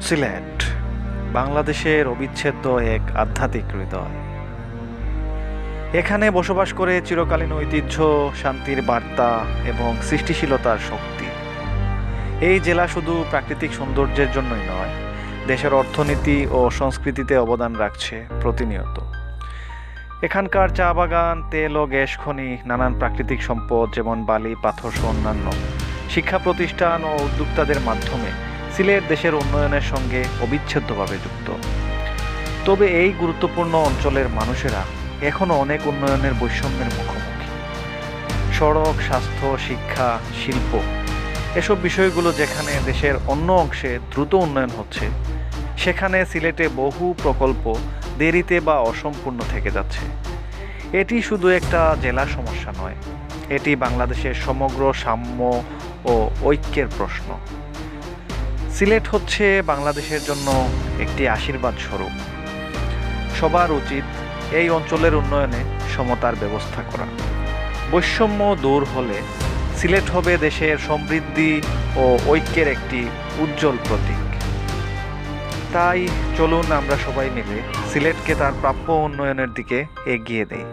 সিলেট বাংলাদেশের অবিচ্ছেদ্য এক আধ্যাত্মিক হৃদয়। এখানে বসবাস করে চিরকালীন ঐতিহ্য, শান্তির বার্তা এবং সৃষ্টিশীলতার শক্তি। এই জেলা শুধু প্রাকৃতিক সৌন্দর্যের জন্যই নয়, দেশের অর্থনীতি ও সংস্কৃতিতে অবদান রাখছে প্রতিনিয়ত। এখানকার চা বাগান, তেল ও গ্যাস খনি, নানান প্রাকৃতিক সম্পদ যেমন বালি, পাথর সহ অন্যান্য শিক্ষা প্রতিষ্ঠান ও উদ্যোক্তাদের মাধ্যমে সিলেট দেশের উন্নয়নের সঙ্গে অবিচ্ছেদ্যভাবে যুক্ত। তবে এই গুরুত্বপূর্ণ অঞ্চলের মানুষেরা এখনও অনেক উন্নয়নের বৈষম্যের মুখোমুখি। সড়ক, স্বাস্থ্য, শিক্ষা, শিল্প এসব বিষয়গুলো যেখানে দেশের অন্য অংশে দ্রুত উন্নয়ন হচ্ছে, সেখানে সিলেটে বহু প্রকল্প দেরিতে বা অসম্পূর্ণ থেকে যাচ্ছে। এটি শুধু একটা জেলার সমস্যা নয়, এটি বাংলাদেশের সমগ্র সাম্য ও ঐক্যের প্রশ্ন। সিলেট হচ্ছে বাংলাদেশের জন্য একটি আশীর্বাদ স্বরূপ। সবার উচিত এই অঞ্চলের উন্নয়নে সমতার ব্যবস্থা করা। বৈষম্য দূর হলে সিলেট হবে দেশের সমৃদ্ধি ও ঐক্যের একটি উজ্জ্বল প্রতীক। তাই চলুন আমরা সবাই মিলে সিলেটকে তার প্রাপ্য উন্নয়নের দিকে এগিয়ে দেই।